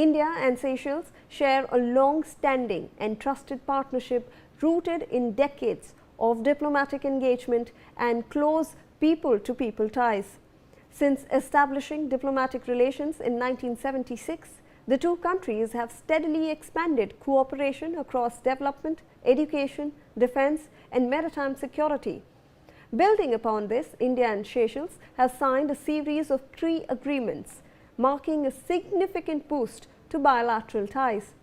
India and Seychelles share a long-standing and trusted partnership rooted in decades of diplomatic engagement and close people-to-people ties. Since establishing diplomatic relations in 1976, the two countries have steadily expanded cooperation across development, education, defense, and maritime security. Building upon this, India and Seychelles have signed a series of 3 agreements, marking a significant boost to bilateral ties.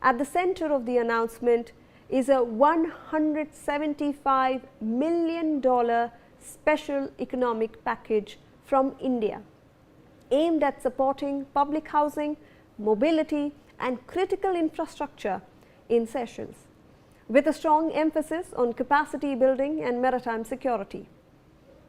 At the center of the announcement is a $175 million special economic package from India, aimed at supporting public housing, mobility, and critical infrastructure in Seychelles, with a strong emphasis on capacity building and maritime security.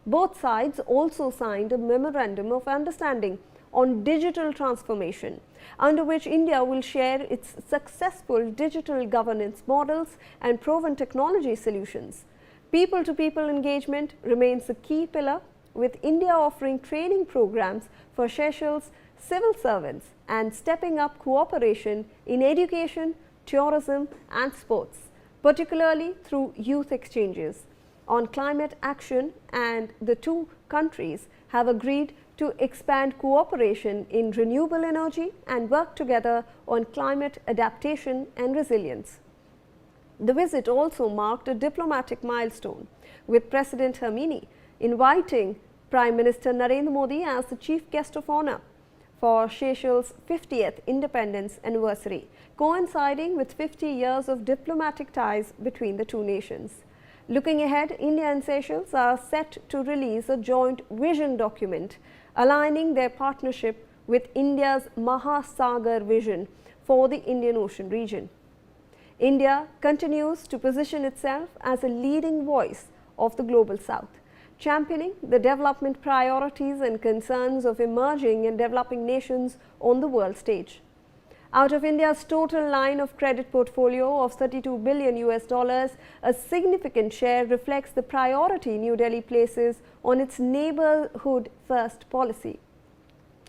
Both sides also signed a memorandum of understanding on digital transformation, under which India will share its successful digital governance models and proven technology solutions. People-to-people engagement remains a key pillar, with India offering training programs for Seychelles civil servants and stepping up cooperation in education, tourism, and sports, particularly through youth exchanges on climate action, and the two countries have agreed to expand cooperation in renewable energy and work together on climate adaptation and resilience. The visit also marked a diplomatic milestone, with President Khamenei inviting Prime Minister Narendra Modi as the chief guest of honor for Seychelles' 50th independence anniversary, coinciding with 50 years of diplomatic ties between the two nations. Looking ahead, India and Seychelles are set to release a joint vision document aligning their partnership with India's Mahasagar vision for the Indian Ocean region. India continues to position itself as a leading voice of the Global South, championing the development priorities and concerns of emerging and developing nations on the world stage. Out of India's total line of credit portfolio of $32 billion, a significant share reflects the priority New Delhi places on its neighborhood first policy.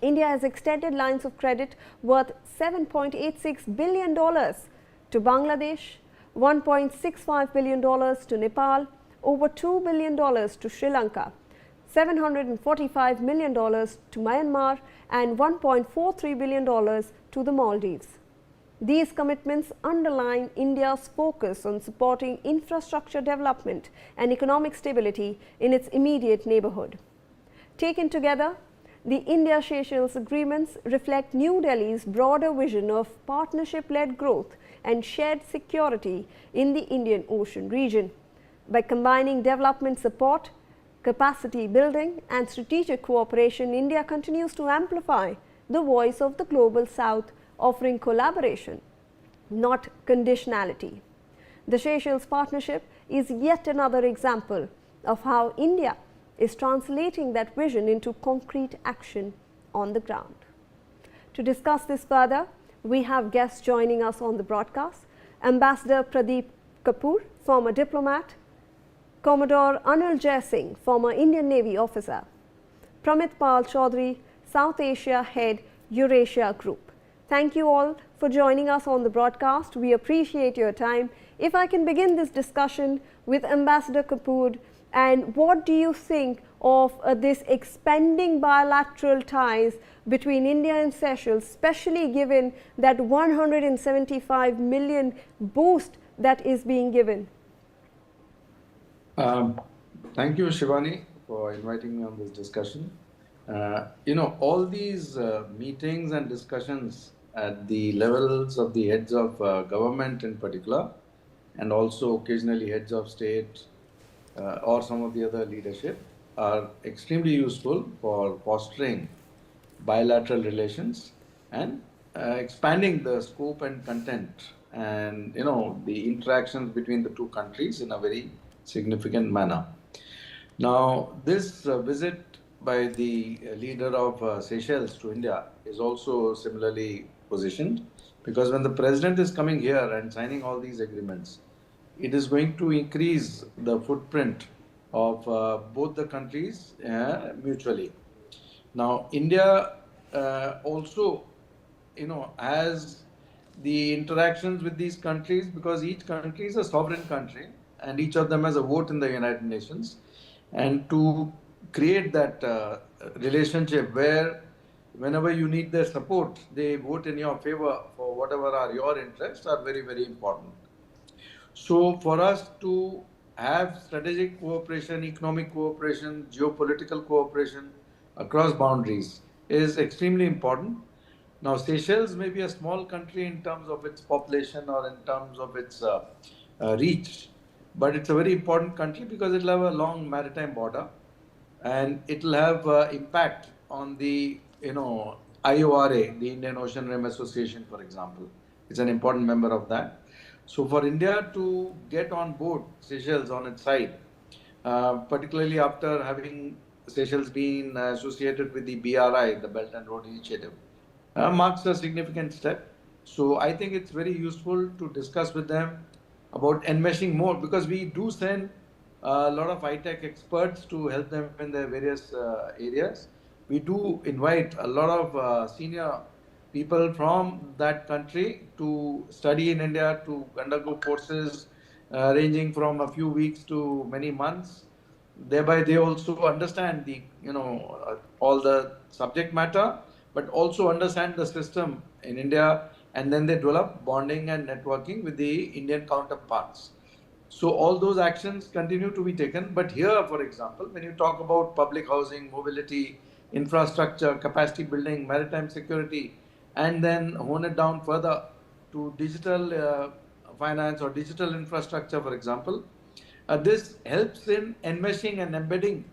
India has extended lines of credit worth $7.86 billion to Bangladesh, $1.65 billion to Nepal, over $2 billion to Sri Lanka, $745 million to Myanmar, and $1.43 billion to the Maldives. These commitments underline India's focus on supporting infrastructure development and economic stability in its immediate neighborhood. Taken together, the India-Seychelles agreements reflect New Delhi's broader vision of partnership-led growth and shared security in the Indian Ocean region. By combining development support, capacity building, and strategic cooperation, India continues to amplify the voice of the Global South, offering collaboration, not conditionality. The Seychelles partnership is yet another example of how India is translating that vision into concrete action on the ground. To discuss this further, we have guests joining us on the broadcast: Ambassador Pradeep Kapoor, former diplomat; Commodore Anil Jai Singh, former Indian Navy officer; Pramit Pal Chaudhary, South Asia Head, Eurasia Group. Thank you all for joining us on the broadcast. We appreciate your time. If I can begin this discussion with Ambassador Kapoor, and what do you think of this expanding bilateral ties between India and Seychelles, especially given that $175 million boost that is being given? Thank you, Shivani, for inviting me on this discussion. All these meetings and discussions at the levels of the heads of government in particular, and also occasionally heads of state or some of the other leadership, are extremely useful for fostering bilateral relations and expanding the scope and content and the interactions between the two countries in a very significant manner. Now, this visit by the leader of Seychelles to India is also similarly positioned, because when the president is coming here and signing all these agreements, it is going to increase the footprint of both the countries mutually. Now, India also as the interactions with these countries, because each country is a sovereign country and each of them has a vote in the United Nations, and to create that relationship where whenever you need their support, they vote in your favor for whatever are your interests are very, very important. So for us to have strategic cooperation, economic cooperation, geopolitical cooperation across boundaries is extremely important. Now, Seychelles may be a small country in terms of its population or in terms of its reach, but it's a very important country because it'll have a long maritime border and it'll have impact on the IORA, the Indian Ocean Rim Association, for example. It's an important member of that. So for India to get on board Seychelles on its side, particularly after having Seychelles been associated with the BRI, the Belt and Road Initiative, marks a significant step. So I think it's very useful to discuss with them about enmeshing more, because we do send a lot of high-tech experts to help them in their various areas. We do invite a lot of senior people from that country to study in India, to undergo courses ranging from a few weeks to many months. Thereby, they also understand the all the subject matter, but also understand the system in India, and then they develop bonding and networking with the Indian counterparts. So all those actions continue to be taken. But here, for example, when you talk about public housing, mobility, infrastructure, capacity building, maritime security, and then hone it down further to digital finance or digital infrastructure, for example, this helps in enmeshing and embedding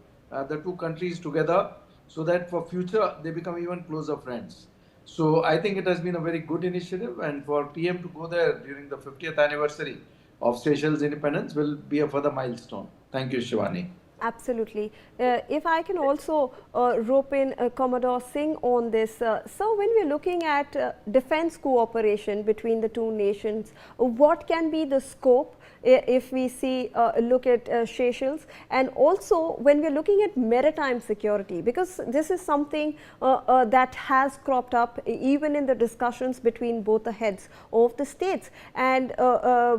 the two countries together so that for future they become even closer friends. So I think it has been a very good initiative, and for PM to go there during the 50th anniversary of Seychelles independence will be a further milestone. Thank you, Shivani. Absolutely. If I can also rope in Commodore Singh on this. So when we're looking at defense cooperation between the two nations, what can be the scope if we see look at Seychelles, and also when we're looking at maritime security, because this is something that has cropped up even in the discussions between both the heads of the states, and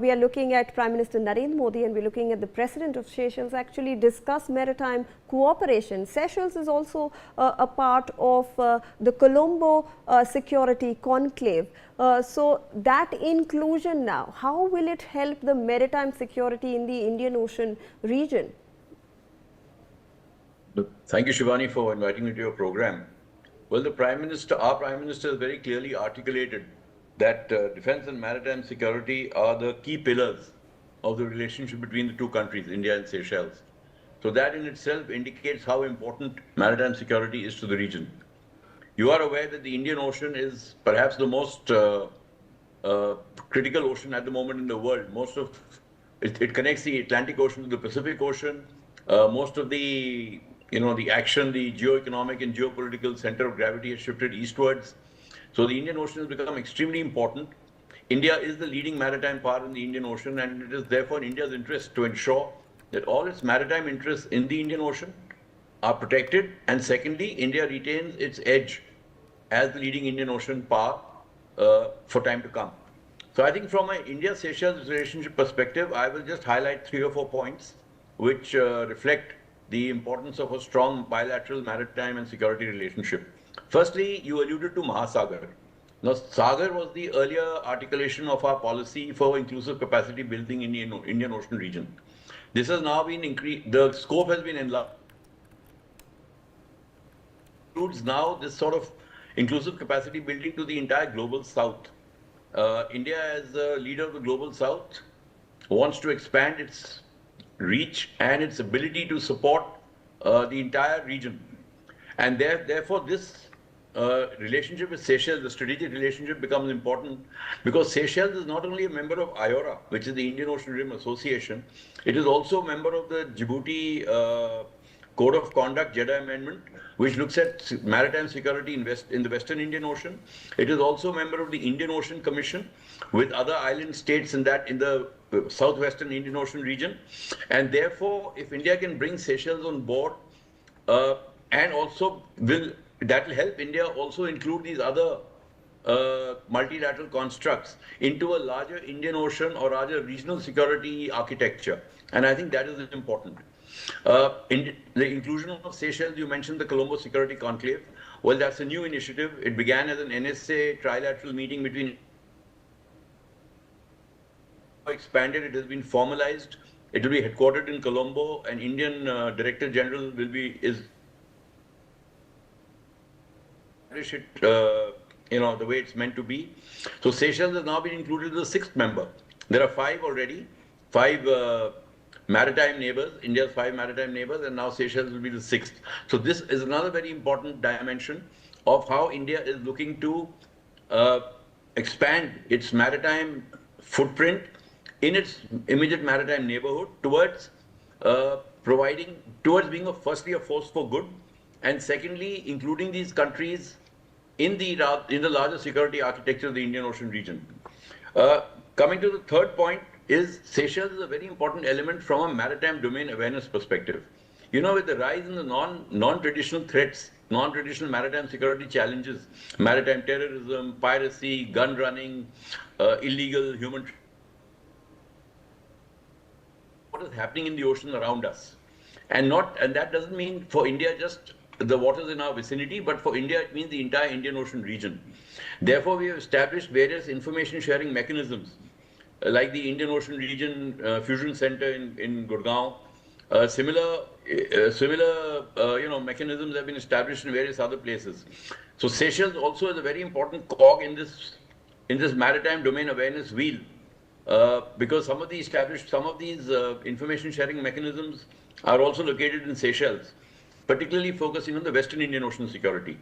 we are looking at Prime Minister Narendra Modi and we're looking at the President of Seychelles actually discuss maritime cooperation. Seychelles is also a part of the Colombo Security Conclave. So that inclusion now, how will it help the maritime security in the Indian Ocean region? Thank you, Shivani, for inviting me to your program. Well, our Prime Minister has very clearly articulated that defense and maritime security are the key pillars of the relationship between the two countries, India and Seychelles. So that in itself indicates how important maritime security is to the region. You are aware that the Indian Ocean is perhaps the most critical ocean at the moment in the world. It connects the Atlantic Ocean to the Pacific Ocean. Most of the action, the geo-economic and geopolitical center of gravity has shifted eastwards. So the Indian Ocean has become extremely important. India is the leading maritime power in the Indian Ocean, and it is therefore in India's interest to ensure that all its maritime interests in the Indian Ocean are protected, and secondly, India retains its edge as the leading Indian Ocean power for time to come. So I think from an India-Seychelles relationship perspective, I will just highlight 3 or 4 points which reflect the importance of a strong bilateral maritime and security relationship. Firstly, you alluded to Mahasagar. Now, Sagar was the earlier articulation of our policy for inclusive capacity building in the Indian Ocean region. This has now been increased, the scope has been enlarged. Includes now this sort of inclusive capacity building to the entire global south. India, as the leader of the global south, wants to expand its reach and its ability to support the entire region. And therefore, this relationship with Seychelles, the strategic relationship, becomes important because Seychelles is not only a member of IORA, which is the Indian Ocean Rim Association, it is also a member of the Djibouti Code of Conduct Jeddah Amendment, which looks at maritime security in the Western Indian Ocean. It is also a member of the Indian Ocean Commission with other island states in the southwestern Indian Ocean region. And therefore, if India can bring Seychelles on board, and also that will help India also include these other multilateral constructs into a larger Indian Ocean or larger regional security architecture. And I think that is important. In the inclusion of Seychelles, you mentioned the Colombo Security Conclave. Well, that's a new initiative. It began as an NSA trilateral meeting between expanded, it has been formalized. It will be headquartered in Colombo, and Indian Director General is it, the way it's meant to be. So Seychelles has now been included as the sixth member. There are five already, five maritime neighbors, India's five maritime neighbors, and now Seychelles will be the sixth. So this is another very important dimension of how India is looking to expand its maritime footprint in its immediate maritime neighborhood towards being firstly a force for good, and secondly including these countries in the larger security architecture of the Indian Ocean region. Coming to the third point is Seychelles is a very important element from a maritime domain awareness perspective. With the rise in the non-traditional threats, non-traditional maritime security challenges, maritime terrorism, piracy, gun running, illegal human what is happening in the ocean around us. And that doesn't mean for India just the waters in our vicinity, but for India it means the entire Indian Ocean region. Therefore, we have established various information sharing mechanisms like the Indian Ocean Region Fusion Center in Gurgaon. Similar mechanisms have been established in various other places. So Seychelles also is a very important cog in this maritime domain awareness wheel. Because some of these information sharing mechanisms are also located in Seychelles, particularly focusing on the Western Indian Ocean security.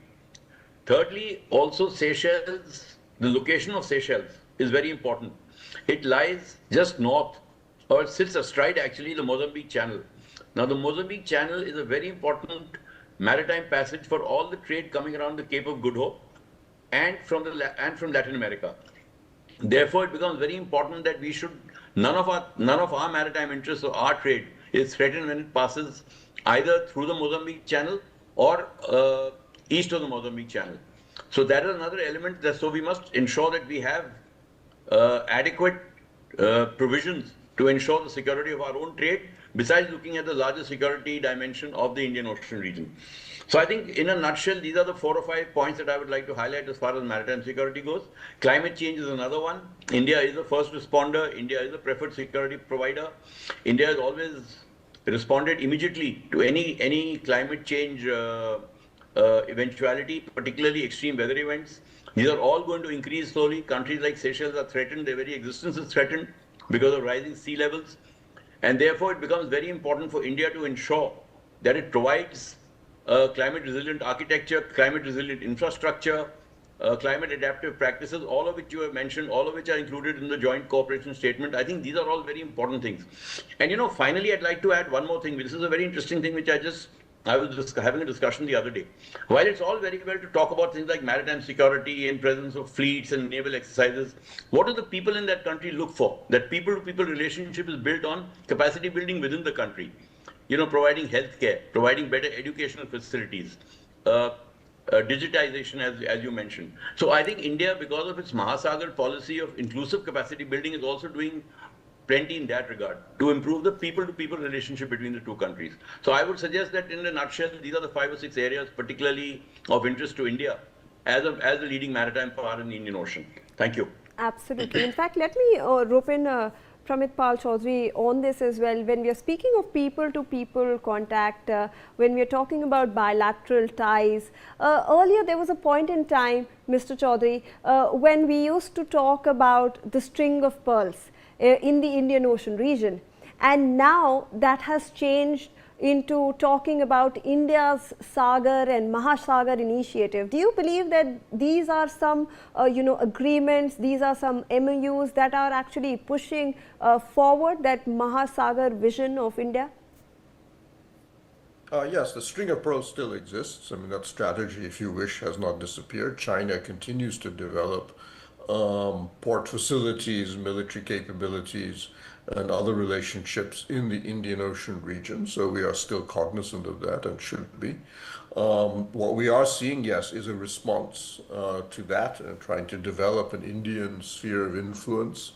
Thirdly, also Seychelles, the location of Seychelles is very important. It lies just north, or it sits astride actually the Mozambique Channel. Now the Mozambique Channel is a very important maritime passage for all the trade coming around the Cape of Good Hope and from Latin America. Therefore, it becomes very important that none of our maritime interests or our trade is threatened when it passes either through the Mozambique Channel or east of the Mozambique Channel. So that is another element. So we must ensure that we have adequate provisions to ensure the security of our own trade, besides looking at the larger security dimension of the Indian Ocean region. So I think in a nutshell, these are the 4 or 5 points that I would like to highlight as far as maritime security goes. Climate change is another one. India is a first responder. India is a preferred security provider. India has always responded immediately to any climate change eventuality, particularly extreme weather events. These are all going to increase slowly. Countries like Seychelles are threatened. Their very existence is threatened because of rising sea levels. And therefore, it becomes very important for India to ensure that it provides climate resilient architecture, climate resilient infrastructure, climate adaptive practices, all of which you have mentioned, all of which are included in the joint cooperation statement. I think these are all very important things. And finally, I'd like to add one more thing. This is a very interesting thing which I was just having a discussion the other day. While it's all very well to talk about things like maritime security and presence of fleets and naval exercises, what do the people in that country look for? That people-to-people relationship is built on capacity building within the country. Providing healthcare, providing better educational facilities, digitization, as you mentioned. So I think India, because of its Mahasagar policy of inclusive capacity building, is also doing plenty in that regard to improve the people-to-people relationship between the two countries. So I would suggest that in a nutshell, these are the 5 or 6 areas particularly of interest to India as the leading maritime power in the Indian Ocean. Thank you. Absolutely. In fact, let me rope in Pramit Pal Chaudhary on this as well. When we are speaking of people-to-people contact, when we are talking about bilateral ties, earlier there was a point in time, Mr. Chaudhary, when we used to talk about the string of pearls in the Indian Ocean region, and now that has changed into talking about India's Sagar and Mahasagar initiative. Do you believe that these are some agreements, these are some MOUs that are actually pushing forward that Mahasagar vision of India? Yes, the string of pearls still exists. I mean, that strategy, if you wish, has not disappeared. China continues to develop port facilities, military capabilities, and other relationships in the Indian Ocean region. So we are still cognizant of that and should be. What we are seeing, yes, is a response to that and trying to develop an Indian sphere of influence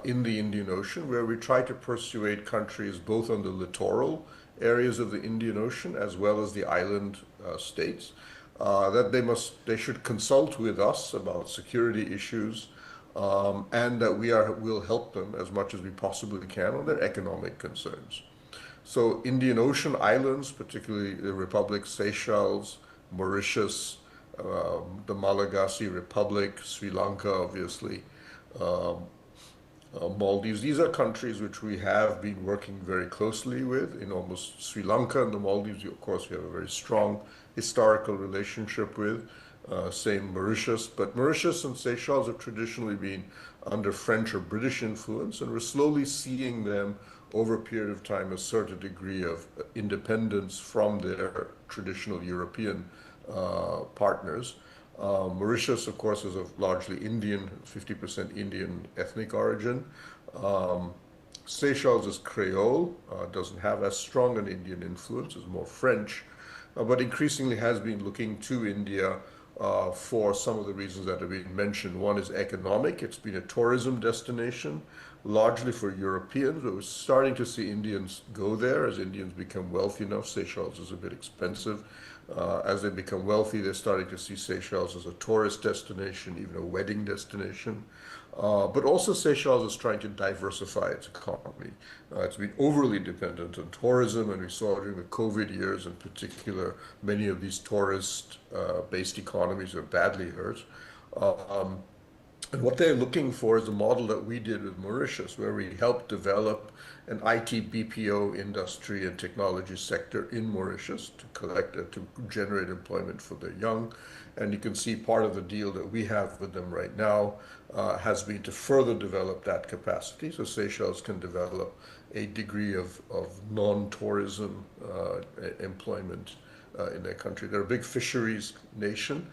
in the Indian Ocean, where we try to persuade countries both on the littoral areas of the Indian Ocean as well as the island states that they should consult with us about security issues, and that will help them as much as we possibly can on their economic concerns. So Indian Ocean islands, particularly the Republic Seychelles, Mauritius, the Malagasy Republic, Sri Lanka, obviously, Maldives. These are countries which we have been working very closely with. In almost Sri Lanka and the Maldives, of course, we have a very strong historical relationship with. Same Mauritius, but Mauritius and Seychelles have traditionally been under French or British influence, and we're slowly seeing them over a period of time assert a degree of independence from their traditional European partners. Mauritius, of course, is of largely Indian, 50% Indian ethnic origin. Seychelles is Creole, doesn't have as strong an Indian influence, is more French, but increasingly has been looking to India for some of the reasons that have been mentioned. One is economic. It's been a tourism destination, largely for Europeans. But we're starting to see Indians go there as Indians become wealthy enough. Seychelles is a bit expensive. As they become wealthy, they're starting to see Seychelles as a tourist destination, even a wedding destination. But also Seychelles is trying to diversify its economy. It's been overly dependent on tourism, and we saw during the COVID years in particular, many of these tourist-based economies are badly hurt. And what they're looking for is a model that we did with Mauritius, where we helped develop an IT BPO industry and technology sector in Mauritius to generate employment for the young. And you can see part of the deal that we have with them right now has been to further develop that capacity, so Seychelles can develop a degree of non-tourism employment in their country. They're a big fisheries nation.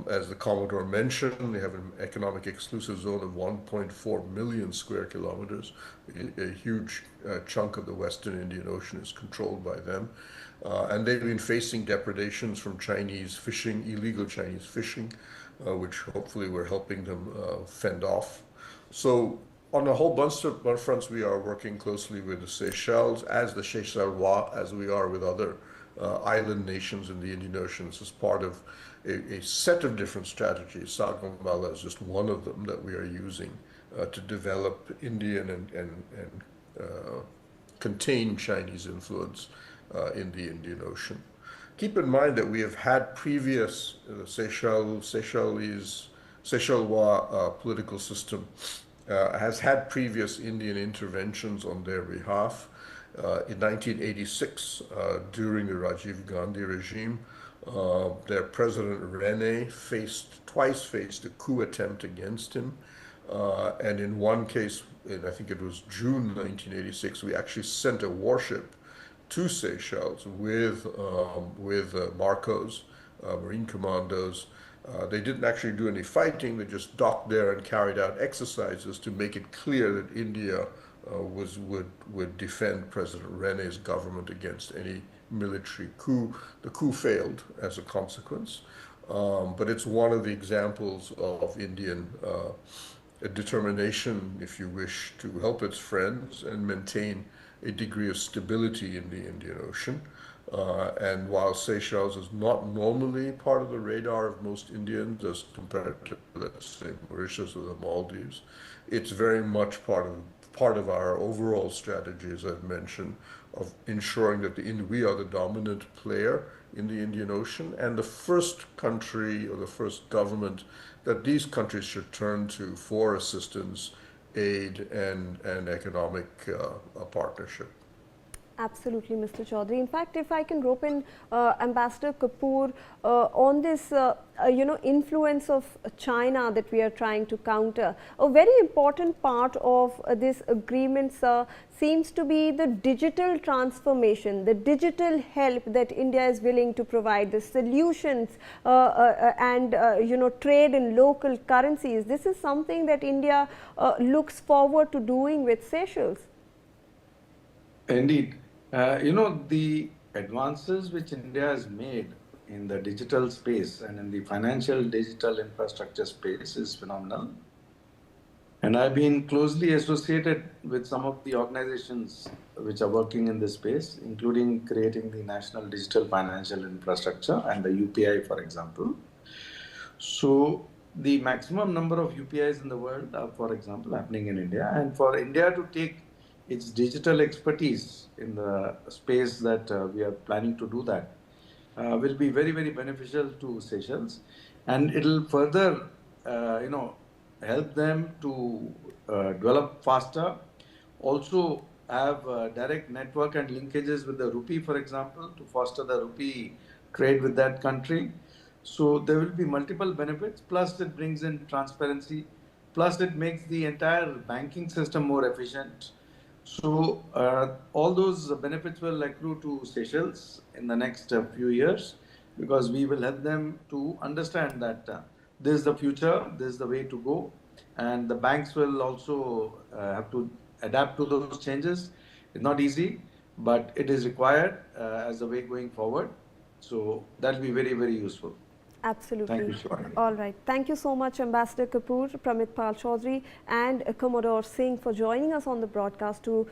As the Commodore mentioned, they have an economic exclusive zone of 1.4 million square kilometers. A huge chunk of the Western Indian Ocean is controlled by them. And they've been facing depredations from Chinese fishing, illegal Chinese fishing, which hopefully we're helping them fend off. So on a whole bunch of fronts, we are working closely with the Seychelles, as the Seychellois, as we are with other island nations in the Indian Ocean. This is part of a set of different strategies. Sagamala is just one of them that we are using to develop Indian and contain Chinese influence in the Indian Ocean. Keep in mind that we have had previous Seychellois political system has had previous Indian interventions on their behalf. In 1986, during the Rajiv Gandhi regime, their president Rene twice faced a coup attempt against him. And in one case, I think it was June 1986, we actually sent a warship to Seychelles with Marcos, Marine commandos. They didn't actually do any fighting, they just docked there and carried out exercises to make it clear that India would defend President Rene's government against any military coup. The coup failed as a consequence, but it's one of the examples of Indian determination, if you wish, to help its friends and maintain a degree of stability in the Indian Ocean. And while Seychelles is not normally part of the radar of most Indians as compared to, let's say, Mauritius or the Maldives, it's very much part of our overall strategy, as I've mentioned, of ensuring that we are the dominant player in the Indian Ocean and the first country or the first government that these countries should turn to for assistance, aid, and economic partnership. Absolutely, Mr. Chaudhary. In fact, if I can rope in Ambassador Kapoor on this, influence of China that we are trying to counter, a very important part of this agreement, sir, seems to be the digital transformation, the digital help that India is willing to provide, the solutions and trade in local currencies. This is something that India looks forward to doing with Seychelles. Indeed. The advances which India has made in the digital space and in the financial digital infrastructure space is phenomenal. And I've been closely associated with some of the organizations which are working in this space, including creating the National Digital Financial Infrastructure and the UPI, for example. So the maximum number of UPIs in the world are, for example, happening in India. And for India to take its digital expertise in the space that we are planning to do that will be very, very beneficial to Seychelles, and it'll further, help them to develop faster. Also, have direct network and linkages with the rupee, for example, to foster the rupee trade with that country. So there will be multiple benefits. Plus, it brings in transparency. Plus, it makes the entire banking system more efficient. So all those benefits will accrue to Seychelles in the next few years, because we will help them to understand that this is the future, this is the way to go, and the banks will also have to adapt to those changes. It's not easy, but it is required as the way going forward. So that will be very, very useful. Absolutely. Thank you, Shivani. All right. Thank you so much, Ambassador Kapoor, Pramit Pal Chaudhary and Commodore Singh for joining us on the broadcast to